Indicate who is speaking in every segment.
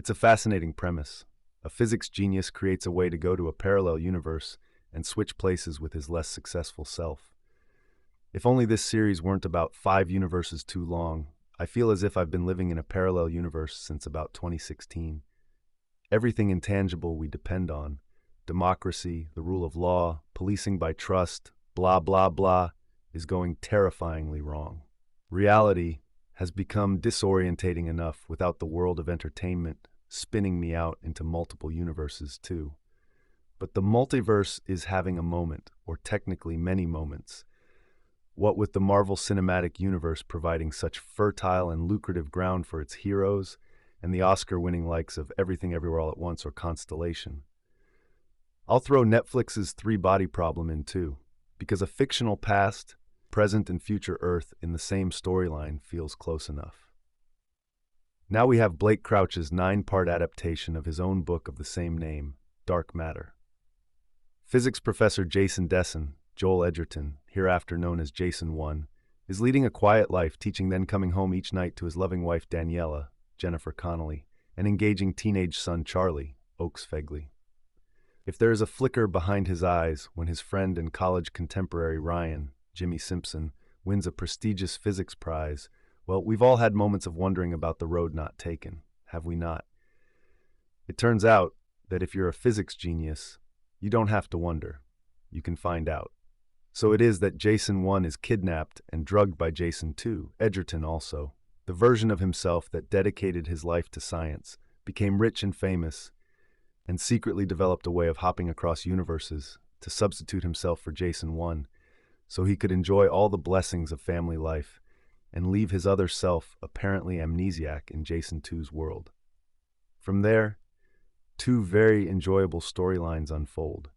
Speaker 1: It's a fascinating premise. A physics genius creates a way to go to a parallel universe and switch places with his less successful self. If only this series weren't about 5 universes too long, I feel as if I've been living in a parallel universe since about 2016. Everything intangible we depend on, democracy, the rule of law, policing by trust, blah, blah, blah, is going terrifyingly wrong. Reality has become disorientating enough without the world of entertainment spinning me out into multiple universes too. But the multiverse is having a moment, or technically many moments. What with the Marvel Cinematic Universe providing such fertile and lucrative ground for its heroes, and the Oscar-winning likes of Everything Everywhere All at Once or Constellation. I'll throw Netflix's Three-Body Problem in too, because a fictional past, present and future Earth in the same storyline feels close enough. Now we have Blake Crouch's 9-part adaptation of his own book of the same name, Dark Matter. Physics professor Jason Dessen, Joel Edgerton, hereafter known as Jason 1, is leading a quiet life, teaching, then coming home each night to his loving wife Daniela, Jennifer Connelly, and engaging teenage son Charlie, Oakes Fegley. If there is a flicker behind his eyes when his friend and college contemporary Ryan, Jimmy Simpson, wins a prestigious physics prize, well, we've all had moments of wondering about the road not taken, have we not? It turns out that if you're a physics genius, you don't have to wonder. You can find out. So it is that Jason 1 is kidnapped and drugged by Jason 2, Edgerton also, the version of himself that dedicated his life to science, became rich and famous, and secretly developed a way of hopping across universes to substitute himself for Jason 1, so he could enjoy all the blessings of family life and leave his other self apparently amnesiac in Jason 2's world. From there, 2 very enjoyable storylines unfold.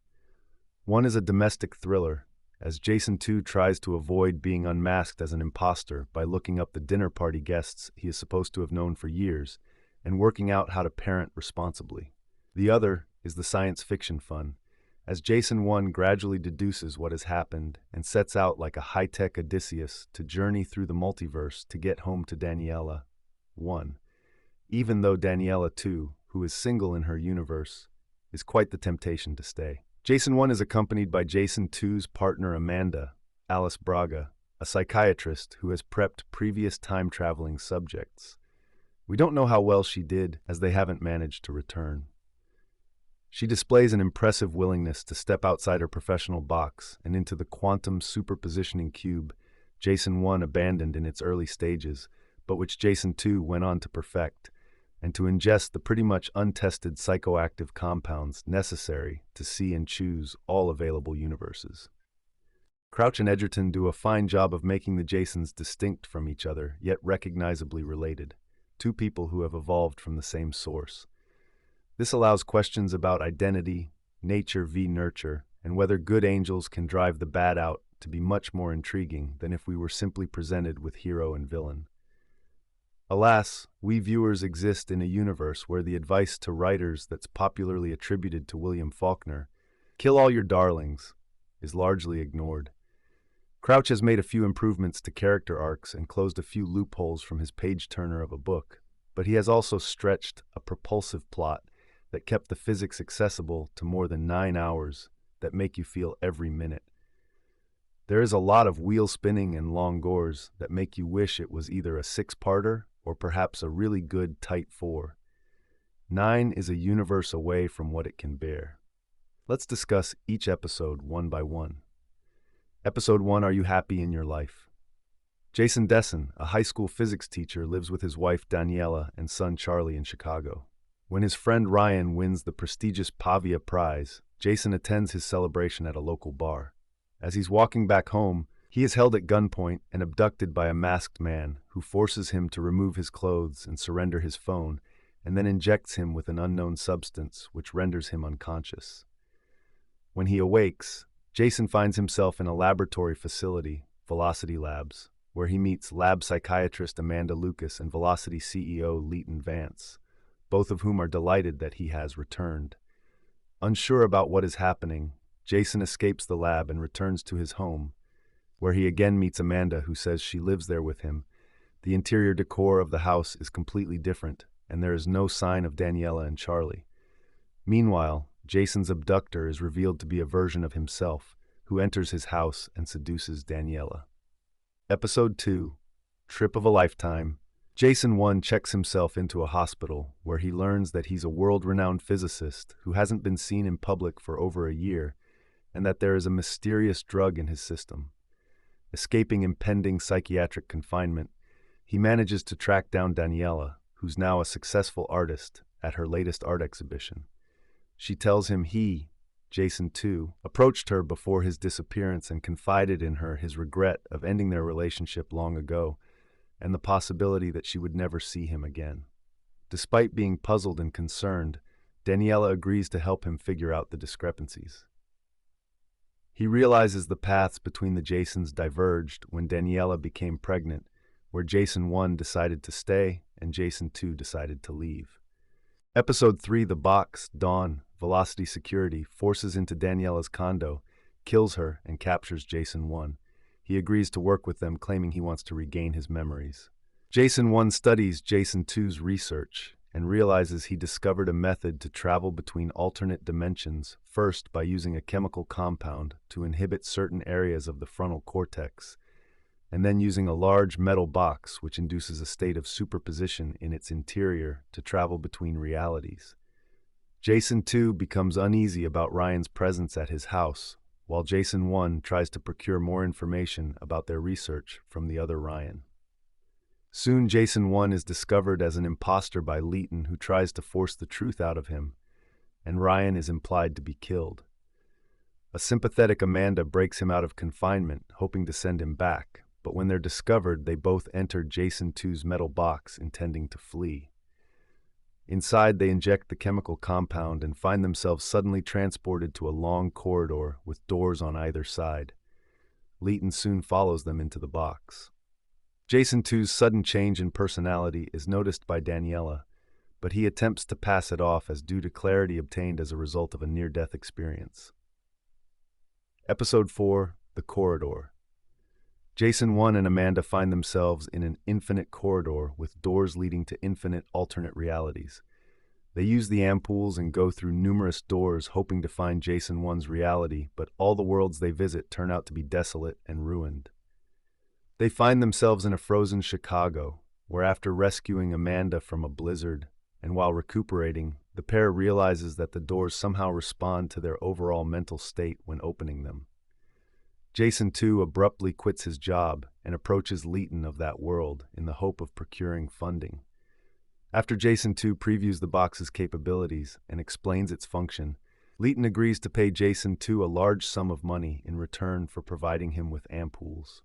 Speaker 1: One is a domestic thriller, as Jason 2 tries to avoid being unmasked as an imposter by looking up the dinner party guests he is supposed to have known for years and working out how to parent responsibly. The other is the science fiction fun, as Jason 1 gradually deduces what has happened and sets out like a high-tech Odysseus to journey through the multiverse to get home to Daniela 1, even though Daniela 2, who is single in her universe, is quite the temptation to stay. Jason 1 is accompanied by Jason 2's partner Amanda, Alice Braga, a psychiatrist who has prepped previous time-traveling subjects. We don't know how well she did, as they haven't managed to return. She displays an impressive willingness to step outside her professional box and into the quantum superpositioning cube Jason 1 abandoned in its early stages, but which Jason 2 went on to perfect, and to ingest the pretty much untested psychoactive compounds necessary to see and choose all available universes. Crouch and Edgerton do a fine job of making the Jasons distinct from each other, yet recognizably related, 2 people who have evolved from the same source. This allows questions about identity, nature v. nurture, and whether good angels can drive the bad out to be much more intriguing than if we were simply presented with hero and villain. Alas, we viewers exist in a universe where the advice to writers that's popularly attributed to William Faulkner, "Kill all your darlings," is largely ignored. Crouch has made a few improvements to character arcs and closed a few loopholes from his page-turner of a book, but he has also stretched a propulsive plot that kept the physics accessible to more than 9 hours that make you feel every minute. There is a lot of wheel spinning and long gores that make you wish it was either a 6-parter or perhaps a really good tight 4. 9 is a universe away from what it can bear. Let's discuss each episode one by one. Episode 1, Are You Happy in Your Life? Jason Dessen, a high school physics teacher, lives with his wife Daniela and son Charlie in Chicago. When his friend Ryan wins the prestigious Pavia Prize, Jason attends his celebration at a local bar. As he's walking back home, he is held at gunpoint and abducted by a masked man who forces him to remove his clothes and surrender his phone, and then injects him with an unknown substance which renders him unconscious. When he awakes, Jason finds himself in a laboratory facility, Velocity Labs, where he meets lab psychiatrist Amanda Lucas and Velocity CEO Leighton Vance, both of whom are delighted that he has returned. Unsure about what is happening, Jason escapes the lab and returns to his home, where he again meets Amanda, who says she lives there with him. The interior decor of the house is completely different, and there is no sign of Daniela and Charlie. Meanwhile, Jason's abductor is revealed to be a version of himself, who enters his house and seduces Daniela. Episode 2, Trip of a Lifetime. Jason 1 checks himself into a hospital, where he learns that he's a world-renowned physicist who hasn't been seen in public for over a year, and that there is a mysterious drug in his system. Escaping impending psychiatric confinement, he manages to track down Daniela, who's now a successful artist, at her latest art exhibition. She tells him he, Jason 2, approached her before his disappearance and confided in her his regret of ending their relationship long ago, and the possibility that she would never see him again. Despite being puzzled and concerned, Daniela agrees to help him figure out the discrepancies. He realizes the paths between the Jasons diverged when Daniela became pregnant, where Jason 1 decided to stay and Jason 2 decided to leave. Episode 3, The Box, Dawn, Velocity Security, forces into Daniela's condo, kills her, and captures Jason 1. He agrees to work with them, claiming he wants to regain his memories. Jason 1 studies Jason 2's research and realizes he discovered a method to travel between alternate dimensions, first by using a chemical compound to inhibit certain areas of the frontal cortex, and then using a large metal box which induces a state of superposition in its interior to travel between realities. Jason 2 becomes uneasy about Ryan's presence at his house, while Jason 1 tries to procure more information about their research from the other Ryan. Soon Jason 1 is discovered as an imposter by Leighton, who tries to force the truth out of him, and Ryan is implied to be killed. A sympathetic Amanda breaks him out of confinement, hoping to send him back, but when they're discovered, they both enter Jason 2's metal box, intending to flee. Inside, they inject the chemical compound and find themselves suddenly transported to a long corridor with doors on either side. Leighton soon follows them into the box. Jason 2's sudden change in personality is noticed by Daniela, but he attempts to pass it off as due to clarity obtained as a result of a near-death experience. Episode 4, The Corridor. Jason 1 and Amanda find themselves in an infinite corridor with doors leading to infinite alternate realities. They use the ampoules and go through numerous doors, hoping to find Jason 1's reality, but all the worlds they visit turn out to be desolate and ruined. They find themselves in a frozen Chicago, where after rescuing Amanda from a blizzard, and while recuperating, the pair realizes that the doors somehow respond to their overall mental state when opening them. Jason 2 abruptly quits his job and approaches Leighton of that world in the hope of procuring funding. After Jason 2 previews the box's capabilities and explains its function, Leighton agrees to pay Jason 2 a large sum of money in return for providing him with ampoules.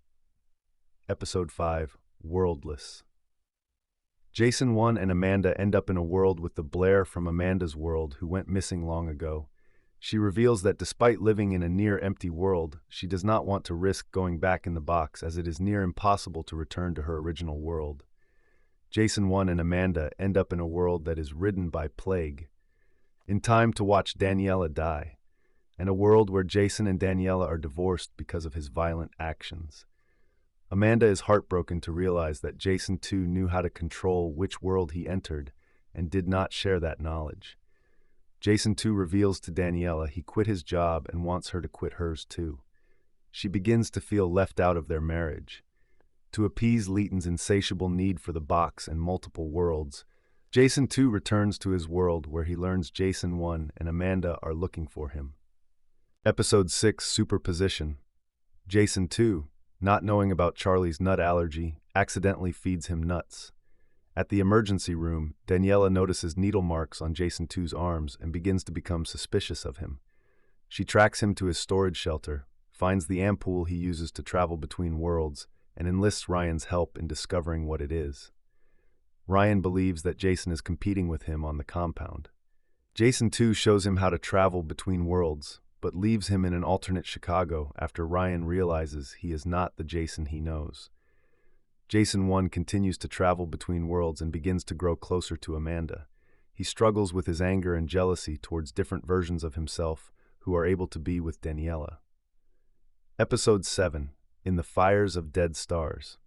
Speaker 1: Episode 5, Worldless. Jason 1 and Amanda end up in a world with the Blair from Amanda's world, who went missing long ago. She reveals that despite living in a near-empty world, she does not want to risk going back in the box, as it is near impossible to return to her original world. Jason 1 and Amanda end up in a world that is ridden by plague, in time to watch Daniela die, and a world where Jason and Daniela are divorced because of his violent actions. Amanda is heartbroken to realize that Jason 2 knew how to control which world he entered and did not share that knowledge. Jason 2 reveals to Daniela he quit his job and wants her to quit hers too. She begins to feel left out of their marriage. To appease Leighton's insatiable need for the box and multiple worlds, Jason 2 returns to his world, where he learns Jason 1 and Amanda are looking for him. Episode 6, Superposition. Jason 2, not knowing about Charlie's nut allergy, accidentally feeds him nuts. At the emergency room, Daniela notices needle marks on Jason 2's arms and begins to become suspicious of him. She tracks him to his storage shelter, finds the ampoule he uses to travel between worlds, and enlists Ryan's help in discovering what it is. Ryan believes that Jason is competing with him on the compound. Jason 2 shows him how to travel between worlds, but leaves him in an alternate Chicago after Ryan realizes he is not the Jason he knows. Jason 1 continues to travel between worlds and begins to grow closer to Amanda. He struggles with his anger and jealousy towards different versions of himself who are able to be with Daniela. Episode 7, In the Fires of Dead Stars.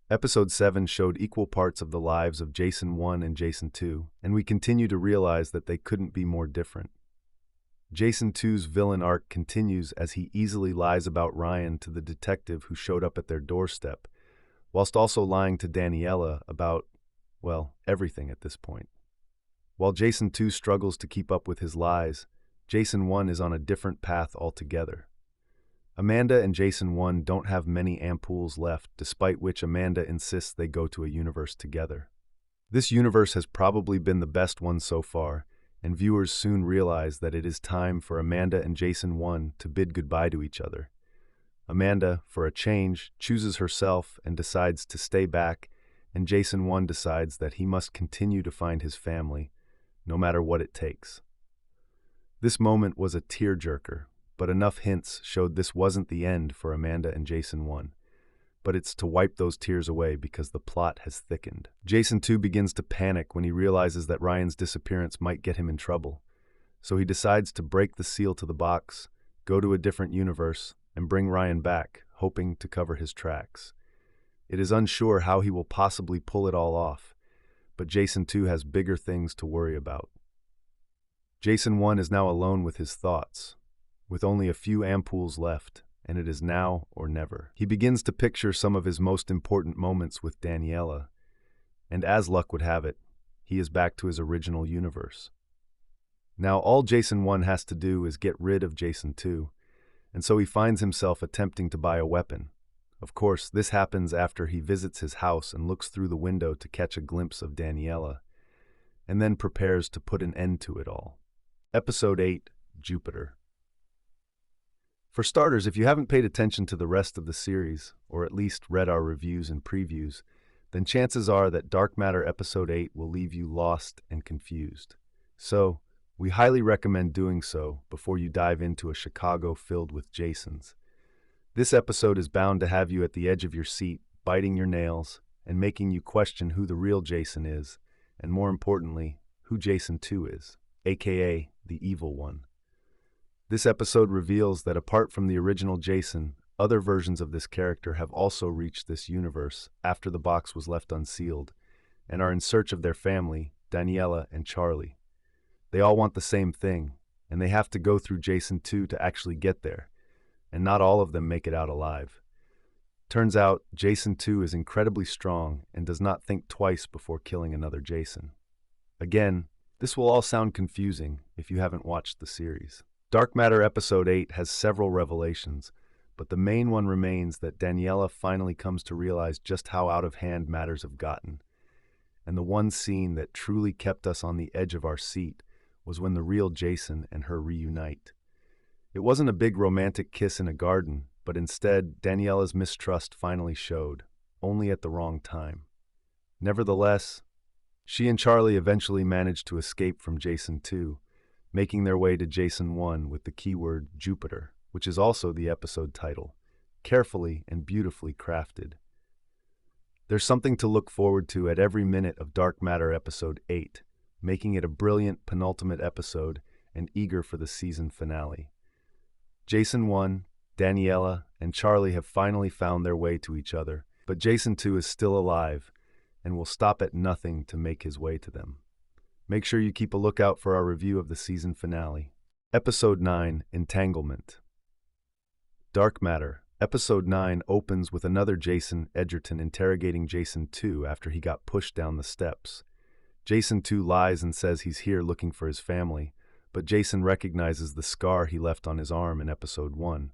Speaker 1: Episode 7 showed equal parts of the lives of Jason 1 and Jason 2, and we continue to realize that they couldn't be more different. Jason 2's villain arc continues as he easily lies about Ryan to the detective who showed up at their doorstep, whilst also lying to Daniela about, well, everything at this point. While Jason 2 struggles to keep up with his lies, Jason 1 is on a different path altogether. Amanda and Jason 1 don't have many ampoules left, despite which Amanda insists they go to a universe together. This universe has probably been the best one so far, and viewers soon realize that it is time for Amanda and Jason 1 to bid goodbye to each other. Amanda, for a change, chooses herself and decides to stay back, and Jason 1 decides that he must continue to find his family, no matter what it takes. This moment was a tearjerker, but enough hints showed this wasn't the end for Amanda and Jason 1. But it's to wipe those tears away because the plot has thickened. Jason 2 begins to panic when he realizes that Ryan's disappearance might get him in trouble. So he decides to break the seal to the box, go to a different universe, and bring Ryan back, hoping to cover his tracks. It is unsure how he will possibly pull it all off, but Jason 2 has bigger things to worry about. Jason 1 is now alone with his thoughts, with only a few ampoules left, and it is now or never. He begins to picture some of his most important moments with Daniela, and as luck would have it, he is back to his original universe. Now all Jason 1 has to do is get rid of Jason 2, and so he finds himself attempting to buy a weapon. Of course, this happens after he visits his house and looks through the window to catch a glimpse of Daniela, and then prepares to put an end to it all. Episode 8, Jupiter. For starters, if you haven't paid attention to the rest of the series, or at least read our reviews and previews, then chances are that Dark Matter Episode 8 will leave you lost and confused. So, we highly recommend doing so before you dive into a Chicago filled with Jasons. This episode is bound to have you at the edge of your seat, biting your nails, and making you question who the real Jason is, and more importantly, who Jason 2 is, aka the evil one. This episode reveals that apart from the original Jason, other versions of this character have also reached this universe after the box was left unsealed, and are in search of their family, Daniela and Charlie. They all want the same thing, and they have to go through Jason 2 to actually get there, and not all of them make it out alive. Turns out, Jason 2 is incredibly strong and does not think twice before killing another Jason. Again, this will all sound confusing if you haven't watched the series. Dark Matter Episode 8 has several revelations, but the main one remains that Daniela finally comes to realize just how out of hand matters have gotten. And the one scene that truly kept us on the edge of our seat was when the real Jason and her reunite. It wasn't a big romantic kiss in a garden, but instead, Daniela's mistrust finally showed, only at the wrong time. Nevertheless, she and Charlie eventually managed to escape from Jason 2, making their way to Jason 1 with the keyword Jupiter, which is also the episode title, carefully and beautifully crafted. There's something to look forward to at every minute of Dark Matter Episode 8, making it a brilliant penultimate episode and eager for the season finale. Jason 1, Daniela, and Charlie have finally found their way to each other, but Jason 2 is still alive and will stop at nothing to make his way to them. Make sure you keep a lookout for our review of the season finale. Episode 9, Entanglement. Dark Matter. Episode 9 opens with another Jason Edgerton interrogating Jason 2 after he got pushed down the steps. Jason 2 lies and says he's here looking for his family, but Jason recognizes the scar he left on his arm in Episode 1.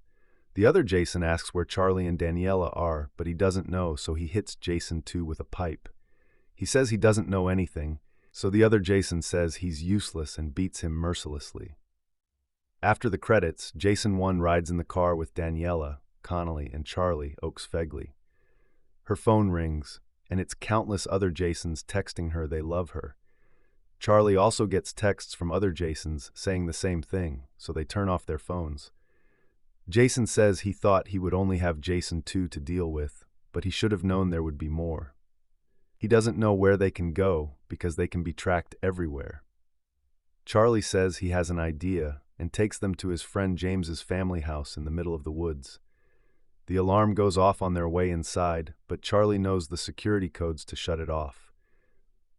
Speaker 1: The other Jason asks where Charlie and Daniela are, but he doesn't know, so he hits Jason 2 with a pipe. He says he doesn't know anything, so the other Jason says he's useless and beats him mercilessly. After the credits, Jason 1 rides in the car with Daniela, Connolly, and Charlie, Oakes-Fegley. Her phone rings, and it's countless other Jasons texting her they love her. Charlie also gets texts from other Jasons saying the same thing, so they turn off their phones. Jason says he thought he would only have Jason 2 to deal with, but he should have known there would be more. He doesn't know where they can go because they can be tracked everywhere. Charlie says he has an idea and takes them to his friend James's family house in the middle of the woods. The alarm goes off on their way inside, but Charlie knows the security codes to shut it off.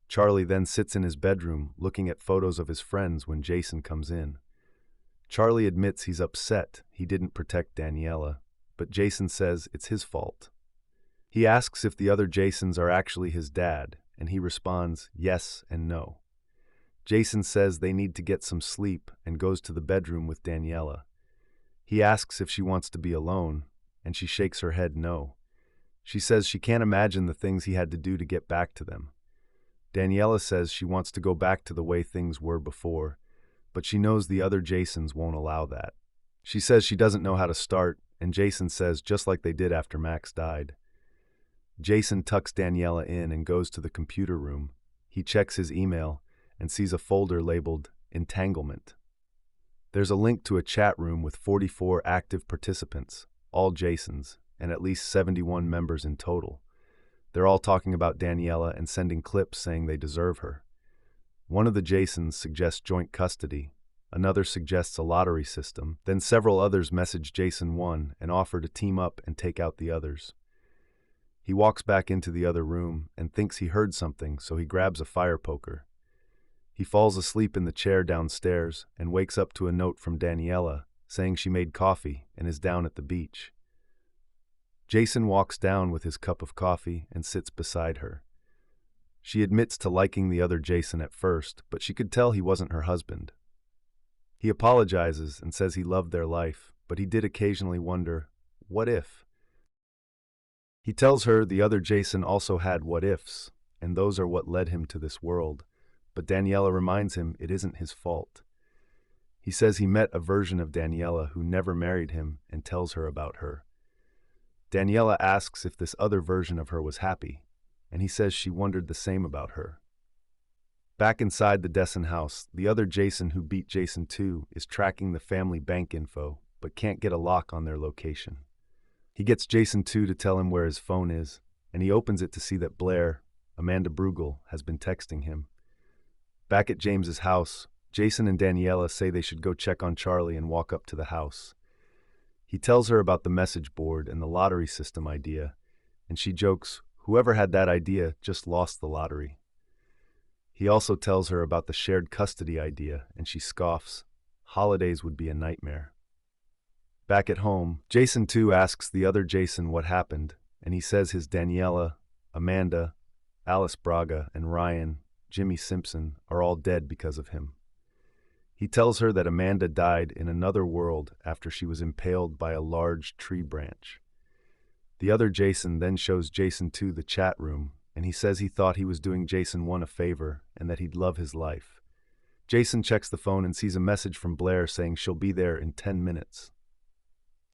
Speaker 1: Charlie then sits in his bedroom looking at photos of his friends when Jason comes in. Charlie admits he's upset he didn't protect Daniela, but Jason says it's his fault. He asks if the other Jasons are actually his dad, and he responds yes and no. Jason says they need to get some sleep and goes to the bedroom with Daniela. He asks if she wants to be alone, and she shakes her head no. She says she can't imagine the things he had to do to get back to them. Daniela says she wants to go back to the way things were before, but she knows the other Jasons won't allow that. She says she doesn't know how to start, and Jason says just like they did after Max died. Jason tucks Daniela in and goes to the computer room. He checks his email and sees a folder labeled Entanglement. There's a link to a chat room with 44 active participants, all Jasons, and at least 71 members in total. They're all talking about Daniela and sending clips saying they deserve her. One of the Jasons suggests joint custody, another suggests a lottery system, then several others message Jason 1 and offer to team up and take out the others. He walks back into the other room and thinks he heard something, so he grabs a fire poker. He falls asleep in the chair downstairs and wakes up to a note from Daniela saying she made coffee and is down at the beach. Jason walks down with his cup of coffee and sits beside her. She admits to liking the other Jason at first, but she could tell he wasn't her husband. He apologizes and says he loved their life, but he did occasionally wonder, what if? He tells her the other Jason also had what ifs, and those are what led him to this world, but Daniela reminds him it isn't his fault. He says he met a version of Daniela who never married him and tells her about her. Daniela asks if this other version of her was happy, and he says she wondered the same about her. Back inside the Dessen house, the other Jason who beat Jason 2 is tracking the family bank info, but can't get a lock on their location. He gets Jason 2 to tell him where his phone is, and he opens it to see that Blair, Amanda Brugel, has been texting him. Back at James's house, Jason and Daniela say they should go check on Charlie and walk up to the house. He tells her about the message board and the lottery system idea, and she jokes, whoever had that idea just lost the lottery. He also tells her about the shared custody idea, and she scoffs. Holidays would be a nightmare. Back at home, Jason 2 asks the other Jason what happened, and he says his Daniela, Amanda, Alice Braga, and Ryan, Jimmy Simpson, are all dead because of him. He tells her that Amanda died in another world after she was impaled by a large tree branch. The other Jason then shows Jason 2 the chat room, and he says he thought he was doing Jason 1 a favor and that he'd love his life. Jason checks the phone and sees a message from Blair saying she'll be there in 10 minutes.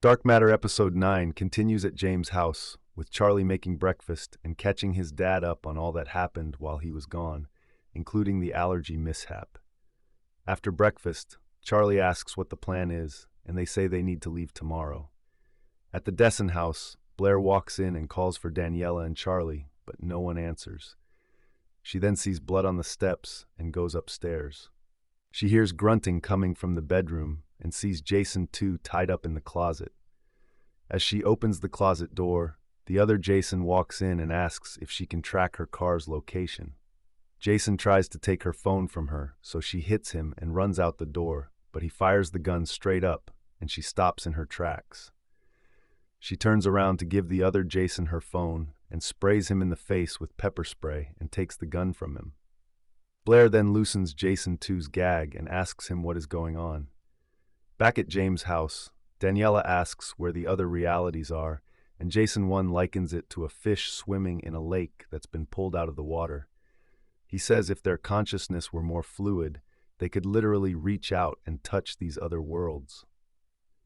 Speaker 1: Dark Matter Episode 9 continues at James' house, with Charlie making breakfast and catching his dad up on all that happened while he was gone, including the allergy mishap. After breakfast, Charlie asks what the plan is, and they say they need to leave tomorrow. At the Dessen house, Blair walks in and calls for Daniela and Charlie, but no one answers. She then sees blood on the steps and goes upstairs. She hears grunting coming from the bedroom and sees Jason 2 tied up in the closet. As she opens the closet door, the other Jason walks in and asks if she can track her car's location. Jason tries to take her phone from her, so she hits him and runs out the door, but he fires the gun straight up, and she stops in her tracks. She turns around to give the other Jason her phone and sprays him in the face with pepper spray and takes the gun from him. Blair then loosens Jason 2's gag and asks him what is going on. Back at James' house, Daniela asks where the other realities are, and Jason 1 likens it to a fish swimming in a lake that's been pulled out of the water. He says if their consciousness were more fluid, they could literally reach out and touch these other worlds.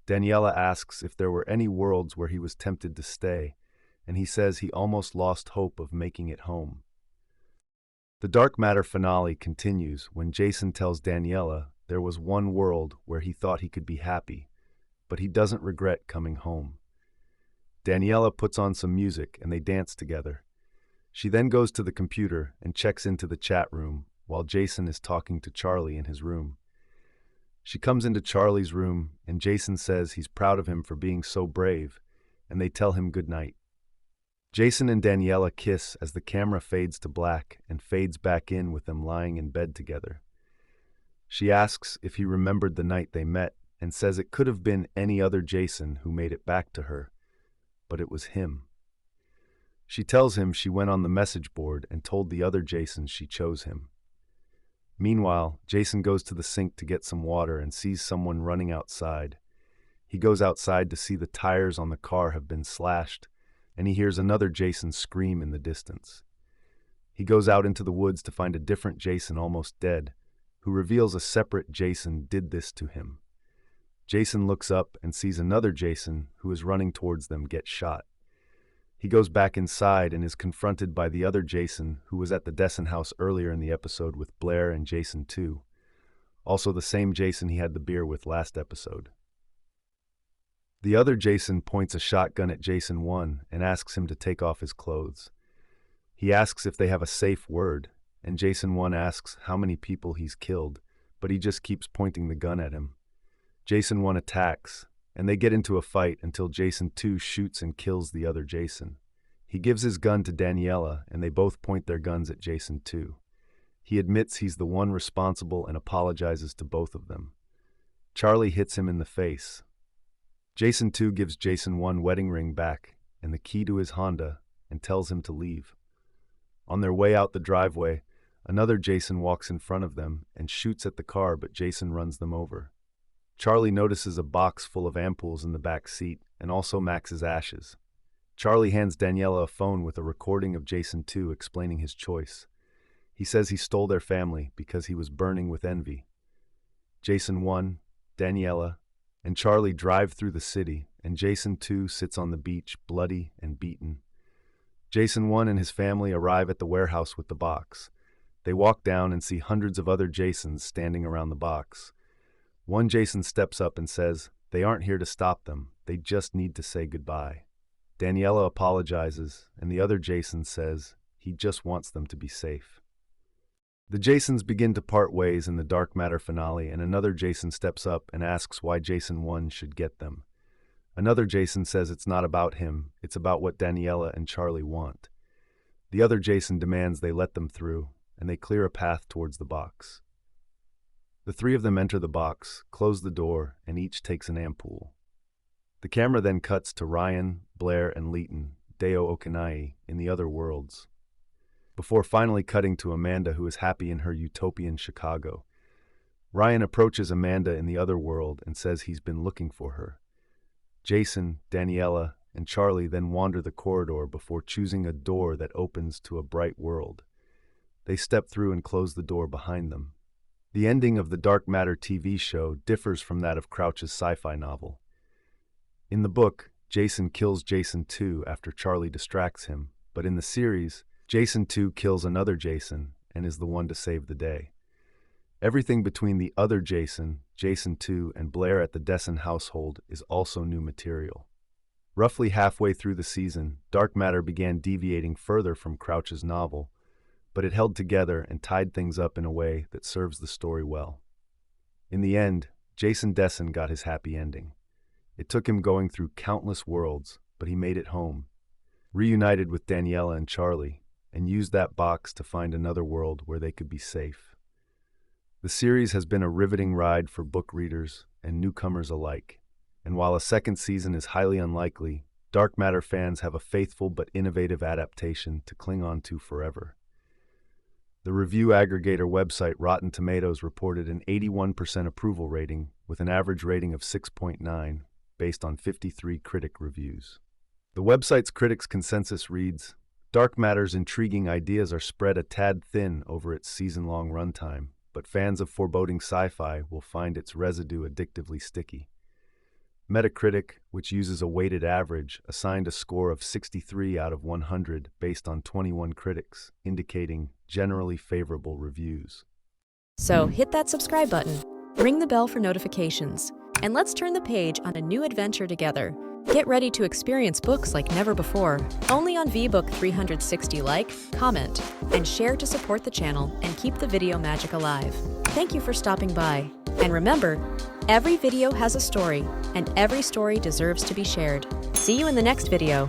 Speaker 1: Daniela asks if there were any worlds where he was tempted to stay, and he says he almost lost hope of making it home. The Dark Matter finale continues when Jason tells Daniela there was one world where he thought he could be happy, but he doesn't regret coming home. Daniela puts on some music and they dance together. She then goes to the computer and checks into the chat room while Jason is talking to Charlie in his room. She comes into Charlie's room and Jason says he's proud of him for being so brave, and they tell him goodnight. Jason and Daniela kiss as the camera fades to black and fades back in with them lying in bed together. She asks if he remembered the night they met and says it could have been any other Jason who made it back to her, but it was him. She tells him she went on the message board and told the other Jasons she chose him. Meanwhile, Jason goes to the sink to get some water and sees someone running outside. He goes outside to see the tires on the car have been slashed, and he hears another Jason scream in the distance. He goes out into the woods to find a different Jason almost dead, who reveals a separate Jason did this to him. Jason looks up and sees another Jason who is running towards them get shot. He goes back inside and is confronted by the other Jason who was at the Dessen house earlier in the episode with Blair and Jason 2, also the same Jason he had the beer with last episode. The other Jason points a shotgun at Jason 1 and asks him to take off his clothes. He asks if they have a safe word, and Jason 1 asks how many people he's killed, but he just keeps pointing the gun at him. Jason 1 attacks, and they get into a fight until Jason 2 shoots and kills the other Jason. He gives his gun to Daniela, and they both point their guns at Jason 2. He admits he's the one responsible and apologizes to both of them. Charlie hits him in the face. Jason 2 gives Jason 1 wedding ring back and the key to his Honda and tells him to leave. On their way out the driveway, another Jason walks in front of them and shoots at the car, but Jason runs them over. Charlie notices a box full of ampoules in the back seat and also Max's ashes. Charlie hands Daniela a phone with a recording of Jason 2 explaining his choice. He says he stole their family because he was burning with envy. Jason 1, Daniela, and Charlie drive through the city, and Jason 2 sits on the beach, bloody and beaten. Jason 1 and his family arrive at the warehouse with the box. They walk down and see hundreds of other Jasons standing around the box. One Jason steps up and says, they aren't here to stop them, they just need to say goodbye. Daniela apologizes, and the other Jason says he just wants them to be safe. The Jasons begin to part ways in the Dark Matter finale, and another Jason steps up and asks why Jason 1 should get them. Another Jason says it's not about him, it's about what Daniela and Charlie want. The other Jason demands they let them through, and they clear a path towards the box. The three of them enter the box, close the door, and each takes an ampoule. The camera then cuts to Ryan, Blair, and Leighton, Deo Okanai, in the other worlds, before finally cutting to Amanda, who is happy in her utopian Chicago. Ryan approaches Amanda in the other world and says he's been looking for her. Jason, Daniela, and Charlie then wander the corridor before choosing a door that opens to a bright world. They step through and close the door behind them. The ending of the Dark Matter TV show differs from that of Crouch's sci-fi novel. In the book, Jason kills Jason 2 after Charlie distracts him, but in the series, Jason 2 kills another Jason and is the one to save the day. Everything between the other Jason, Jason 2, and Blair at the Dessen household is also new material. Roughly halfway through the season, Dark Matter began deviating further from Crouch's novel, but it held together and tied things up in a way that serves the story well. In the end, Jason Dessen got his happy ending. It took him going through countless worlds, but he made it home, reunited with Daniela and Charlie, and used that box to find another world where they could be safe. The series has been a riveting ride for book readers and newcomers alike, and while a second season is highly unlikely, Dark Matter fans have a faithful but innovative adaptation to cling on to forever. The review aggregator website Rotten Tomatoes reported an 81% approval rating with an average rating of 6.9 based on 53 critic reviews. The website's critics' consensus reads, Dark Matter's intriguing ideas are spread a tad thin over its season-long runtime, but fans of foreboding sci-fi will find its residue addictively sticky. Metacritic, which uses a weighted average, assigned a score of 63 out of 100 based on 21 critics, indicating generally favorable reviews.
Speaker 2: So hit that subscribe button, ring the bell for notifications, and let's turn the page on a new adventure together. Get ready to experience books like never before, only on VBook 360. Like, comment, and share to support the channel and keep the video magic alive. Thank you for stopping by. And remember, Every video has a story, and every story deserves to be shared. See you in the next video.